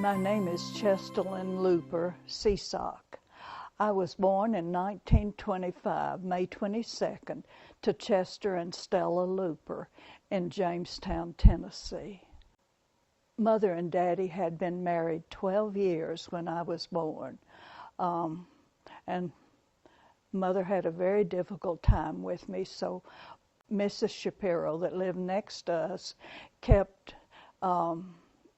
My name is Chesterlyn Looper Seasock. I was born in 1925, May 22nd, to Chester and Stella Looper in Jamestown, Tennessee. Mother and Daddy had been married 12 years when I was born, and Mother had a very difficult time with me, so Mrs. Shapiro, that lived next to us, kept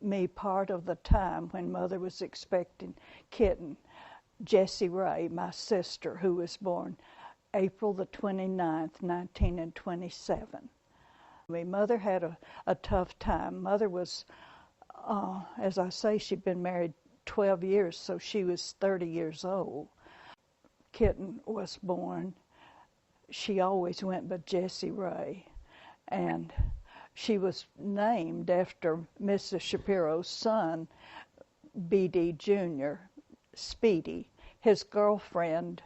me part of the time when Mother was expecting Kitten. Jessie Ray, my sister, who was born April the 29th, 1927. Mother had a tough time. Mother was, as I say, she'd been married 12 years, so she was 30 years old. Kitten was born. She always went by Jessie Ray, and she was named after Mrs. Shapiro's son, B.D. Jr., Speedy. His girlfriend's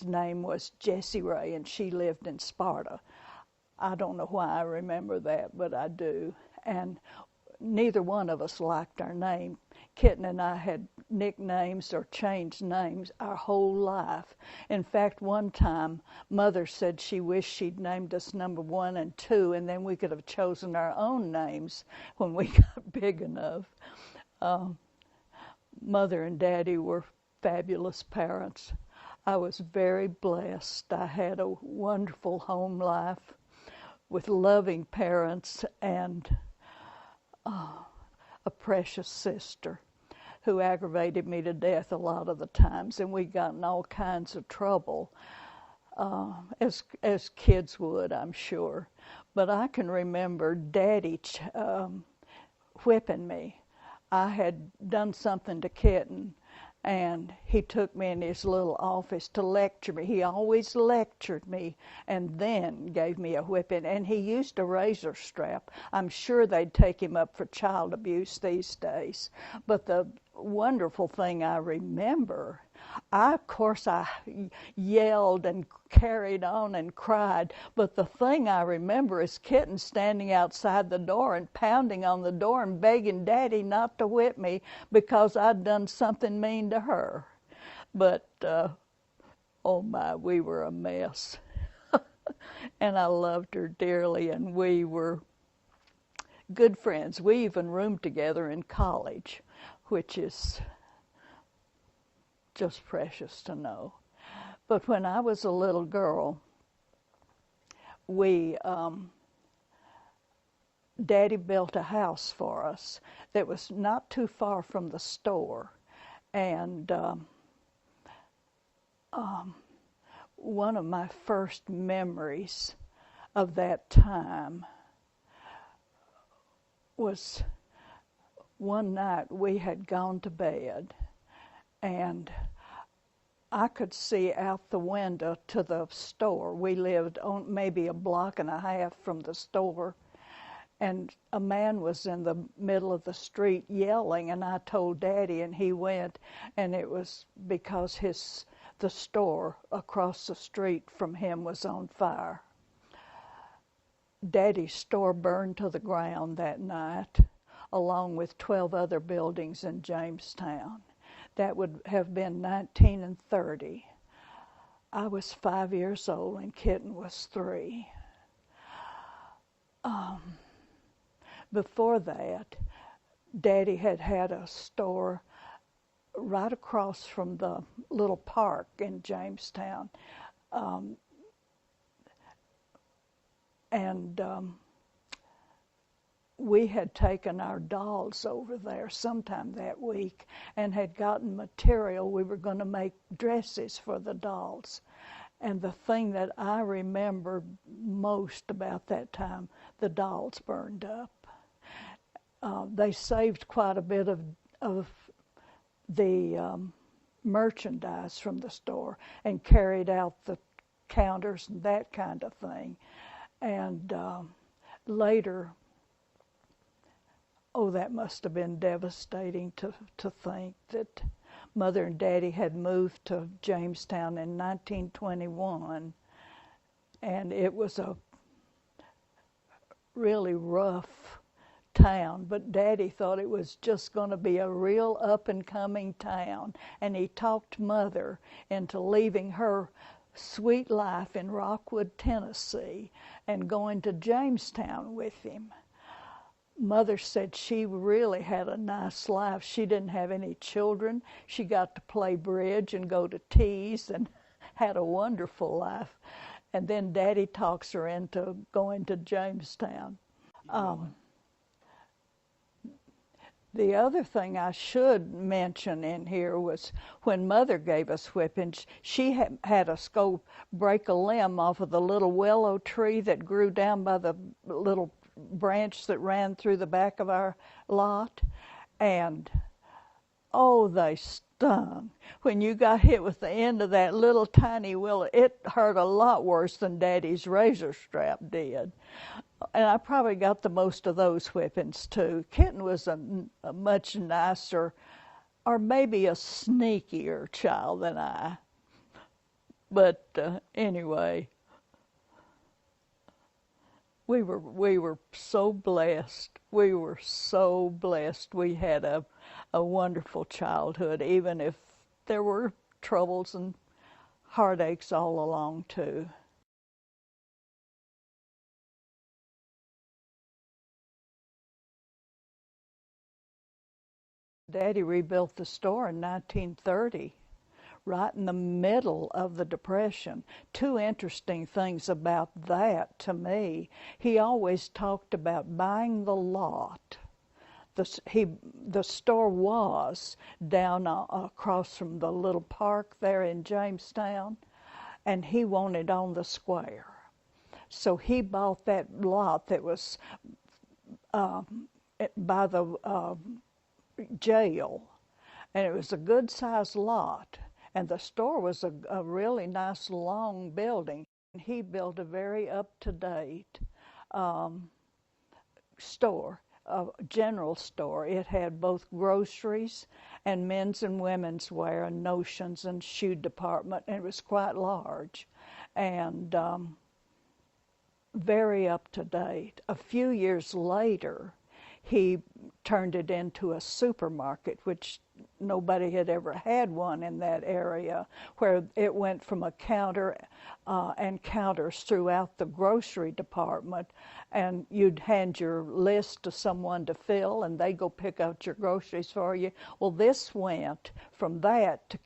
name was Jessie Ray, and she lived in Sparta. I don't know why I remember that, but I do. And neither one of us liked our name. Kitten and I had nicknames or changed names our whole life. In fact, one time, Mother said she wished she'd named us number 1 and 2, and then we could have chosen our own names when we got big enough. Mother and Daddy were fabulous parents. I was very blessed. I had a wonderful home life with loving parents and a precious sister who aggravated me to death a lot of the times, and we got in all kinds of trouble, as kids would, I'm sure. But I can remember Daddy whipping me. I had done something to Kitten, and he took me in his little office to lecture me. He always lectured me and then gave me a whipping, and he used a razor strap. I'm sure they'd take him up for child abuse these days. But the wonderful thing I remember, of course I yelled and carried on and cried, but the thing I remember is Kitten standing outside the door and pounding on the door and begging Daddy not to whip me because I'd done something mean to her. But, oh my, we were a mess. And I loved her dearly, and we were good friends. We even roomed together in college, which is just precious to know. But when I was a little girl, Daddy built a house for us that was not too far from the store. And one of my first memories of that time was one night we had gone to bed, and I could see out the window to the store. We lived on maybe a block and a half from the store, and a man was in the middle of the street yelling, and I told Daddy, and he went, and it was because the store across the street from him was on fire. Daddy's store burned to the ground that night, along with 12 other buildings in Jamestown. That would have been 1930. I was 5 years old and Kitten was 3. Before that, Daddy had a store right across from the little park in Jamestown. We had taken our dolls over there sometime that week and had gotten material. We were going to make dresses for the dolls. And the thing that I remember most about that time, the dolls burned up. They saved quite a bit of the merchandise from the store and carried out the counters and that kind of thing. And later, oh, that must have been devastating to think that Mother and Daddy had moved to Jamestown in 1921, and it was a really rough town, but Daddy thought it was just going to be a real up-and-coming town, and he talked Mother into leaving her sweet life in Rockwood, Tennessee, and going to Jamestown with him. Mother said she really had a nice life. She didn't have any children. She got to play bridge and go to teas and had a wonderful life. And then Daddy talks her into going to Jamestown. The other thing I should mention in here was when Mother gave us whippings, she had us go break a limb off of the little willow tree that grew down by the little branch that ran through the back of our lot. And, oh, they stung. When you got hit with the end of that little tiny willow, it hurt a lot worse than Daddy's razor strap did. And I probably got the most of those whippings, too. Kitten was a much nicer, or maybe a sneakier child than I. But anyway, we were so blessed. We were so blessed. We had a wonderful childhood, even if there were troubles and heartaches all along, too. Daddy rebuilt the store in 1930, right in the middle of the Depression. Two interesting things about that to me. He always talked about buying the lot. The store was down across from the little park there in Jamestown, and he wanted on the square. So he bought that lot that was by the jail, and it was a good-sized lot, and the store was a really nice long building. He built a very up-to-date store, a general store. It had both groceries and men's and women's wear and notions and shoe department, and it was quite large and very up-to-date. A few years later, he turned it into a supermarket, which nobody had ever had one in that area, where it went from a counter and counters throughout the grocery department, and you'd hand your list to someone to fill, and they go pick out your groceries for you. Well, this went from that to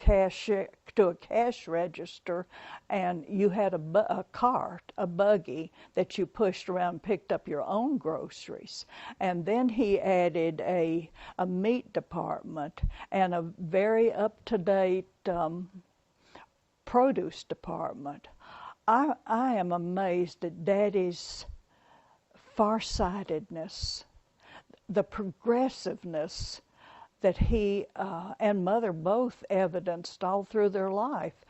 a cash register, and you had a cart, a buggy that you pushed around and picked up your own groceries. And then he added a meat department and a very up-to-date produce department. I am amazed at Daddy's farsightedness, the progressiveness that he and Mother both evidenced all through their life.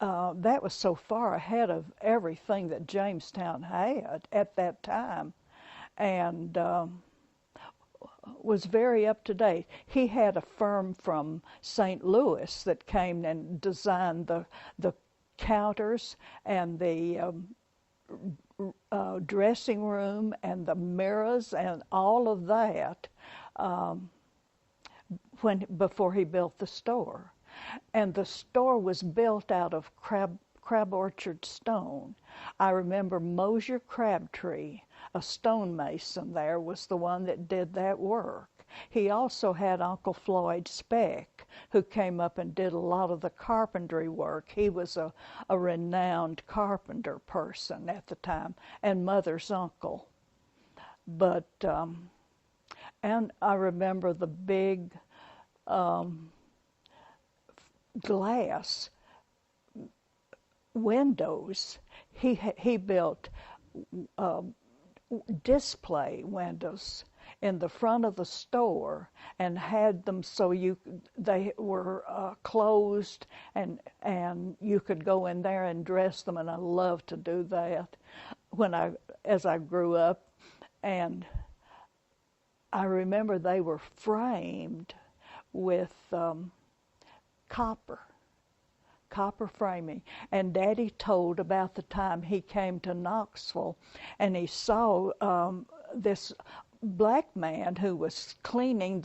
That was so far ahead of everything that Jamestown had at that time, and was very up to date. He had a firm from St. Louis that came and designed the counters and the dressing room and the mirrors and all of that before he built the store. And the store was built out of crab orchard stone. I remember Mosier Crabtree, a stonemason there, was the one that did that work. He also had Uncle Floyd Speck, who came up and did a lot of the carpentry work. He was a renowned carpenter person at the time, and Mother's uncle. But, and I remember the big glass windows. He built display windows in the front of the store and had them so they were closed and you could go in there and dress them, and I loved to do that as I grew up. And I remember they were framed with copper framing. And Daddy told about the time he came to Knoxville and he saw this black man who was cleaning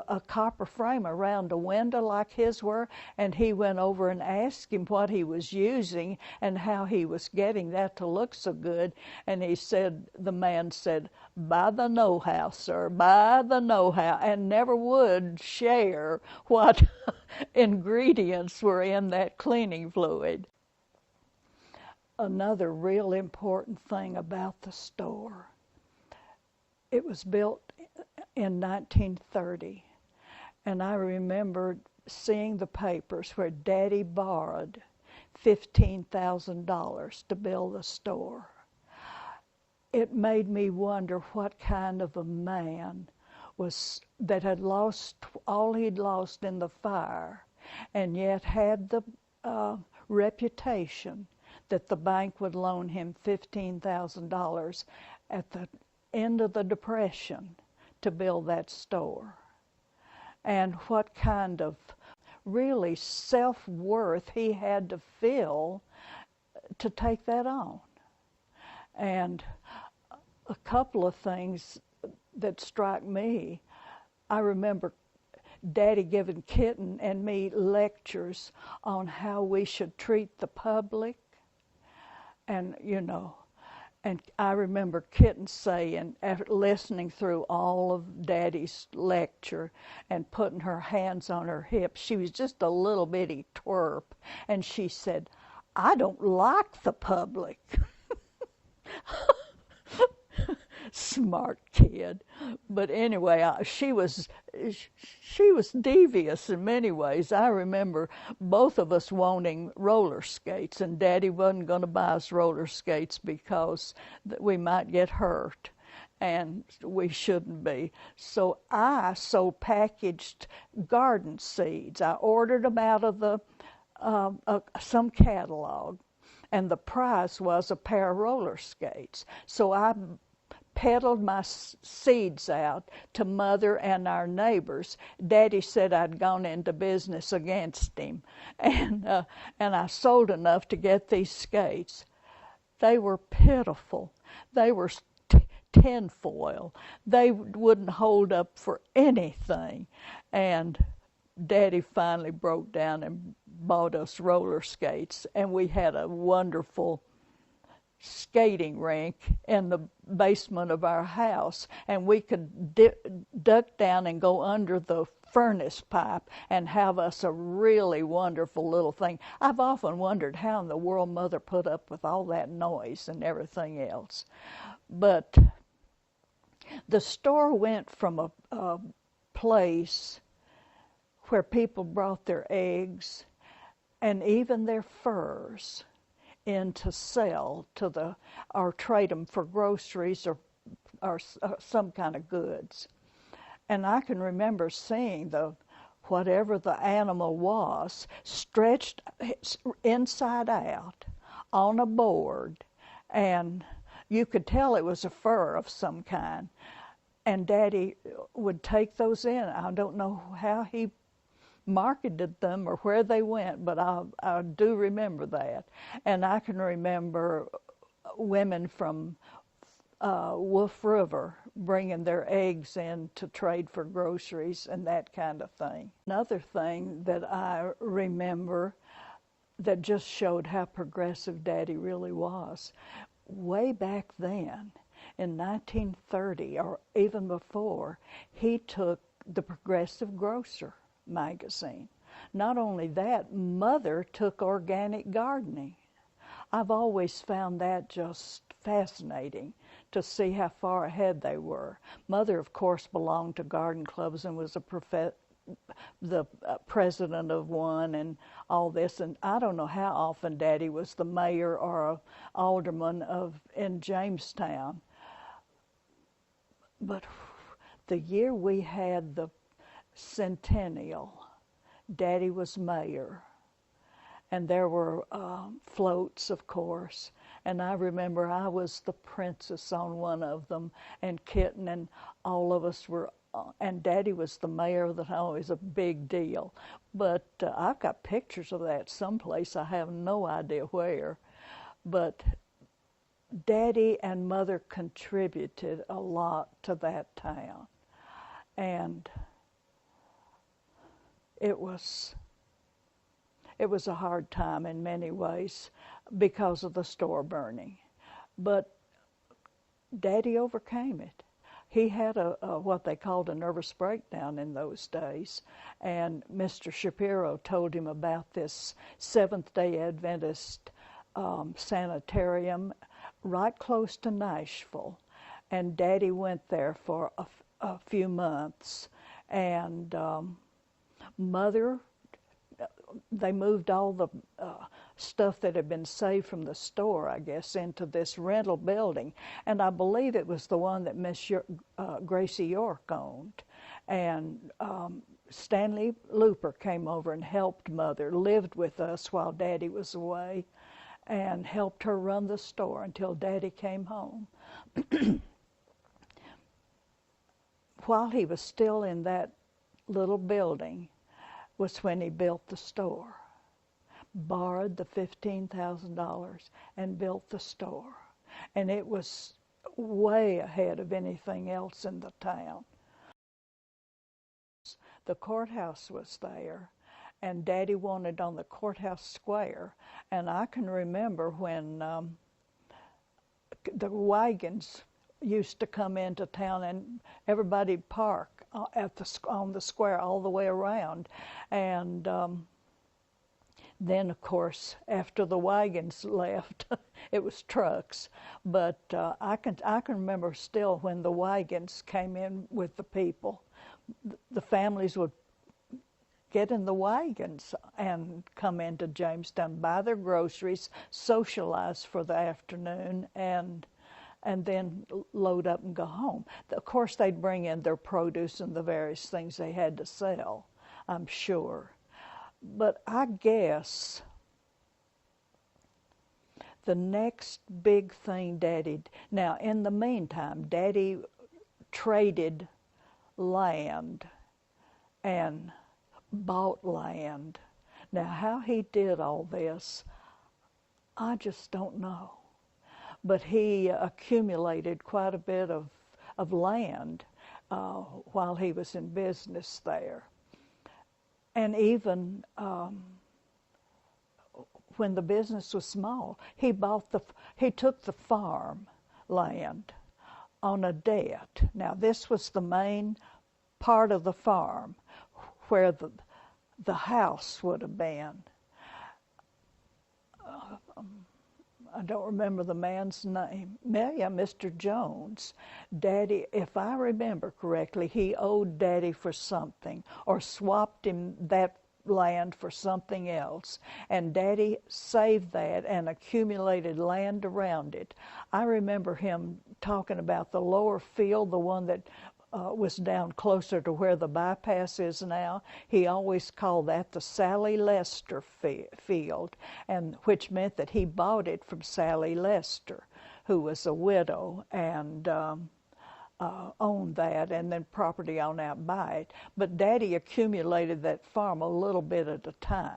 a copper frame around a window like his were, and he went over and asked him what he was using and how he was getting that to look so good. And the man said, "By the know-how, sir, by the know-how," and never would share what ingredients were in that cleaning fluid. Another real important thing about the store, it was built in 1930, and I remember seeing the papers where Daddy borrowed $15,000 to build the store. It made me wonder what kind of a man was that had lost all he'd lost in the fire, and yet had the reputation that the bank would loan him $15,000 at the end of the Depression to build that store, and what kind of really self-worth he had to feel to take that on. And a couple of things that strike me, I remember Daddy giving Kitten and me lectures on how we should treat the public, and and I remember Kitten saying, after listening through all of Daddy's lecture and putting her hands on her hips, she was just a little bitty twerp, and she said, "I don't like the public." Smart kid. But anyway, she was devious in many ways. I remember both of us wanting roller skates, and Daddy wasn't going to buy us roller skates because we might get hurt, and we shouldn't be. So I packaged garden seeds. I ordered them out of some catalog, and the prize was a pair of roller skates. So I peddled my seeds out to Mother and our neighbors. Daddy said I'd gone into business against him, and I sold enough to get these skates. They were pitiful. They were tinfoil. They wouldn't hold up for anything. And Daddy finally broke down and bought us roller skates, and we had a wonderful skating rink in the basement of our house, and we could duck down and go under the furnace pipe and have us a really wonderful little thing. I've often wondered how in the world Mother put up with all that noise and everything else. But the store went from a place where people brought their eggs and even their furs in to sell to or trade them for groceries or some kind of goods. And I can remember seeing whatever the animal was stretched inside out on a board, and you could tell it was a fur of some kind. And Daddy would take those in. I don't know how he marketed them or where they went, but I do remember that. And I can remember women from Wolf River bringing their eggs in to trade for groceries and that kind of thing. Another thing that I remember that just showed how progressive Daddy really was, way back then in 1930 or even before, he took the Progressive Grocer magazine. Not only that, Mother took organic gardening. I've always found that just fascinating to see how far ahead they were. Mother, of course, belonged to garden clubs and was the president of one and all this. And I don't know how often Daddy was the mayor or a alderman in Jamestown. But the year we had the centennial, Daddy was mayor, and there were floats, of course, and I remember I was the princess on one of them, and Kitten and all of us were, and Daddy was the mayor of the town. It was a big deal. But I've got pictures of that someplace. I have no idea where. But Daddy and Mother contributed a lot to that town. And it was a hard time in many ways because of the store burning. But Daddy overcame it. He had a what they called a nervous breakdown in those days, and Mr. Shapiro told him about this Seventh-day Adventist sanitarium right close to Nashville, and Daddy went there for a few months, and Mother, they moved all the stuff that had been saved from the store, I guess, into this rental building. And I believe it was the one that Miss Gracie York owned. And Stanley Looper came over and helped Mother, lived with us while Daddy was away, and helped her run the store until Daddy came home. While he was still in that little building was when he built the store. Borrowed the $15,000 and built the store. And it was way ahead of anything else in the town. The courthouse was there, and Daddy wanted on the courthouse square. And I can remember when the wagons used to come into town and everybody'd park on the square all the way around. And then, of course, after the wagons left, it was trucks. But I can remember still when the wagons came in with the people. The families would get in the wagons and come into Jamestown, buy their groceries, socialize for the afternoon, and then load up and go home. Of course, they'd bring in their produce and the various things they had to sell, I'm sure. But I guess the next big thing Daddy, now in the meantime, Daddy traded land and bought land. Now how he did all this, I just don't know. But he accumulated quite a bit of land while he was in business there. And even when the business was small, he took the farm land on a debt. Now this was the main part of the farm where the house would have been. I don't remember the man's name. Yeah, Mr. Jones. Daddy, if I remember correctly, he owed Daddy for something or swapped him that land for something else. And Daddy saved that and accumulated land around it. I remember him talking about the lower field, the one that was down closer to where the bypass is now. He always called that the Sally Lester field, and which meant that he bought it from Sally Lester, who was a widow and owned that, and then property on out by it. But Daddy accumulated that farm a little bit at a time.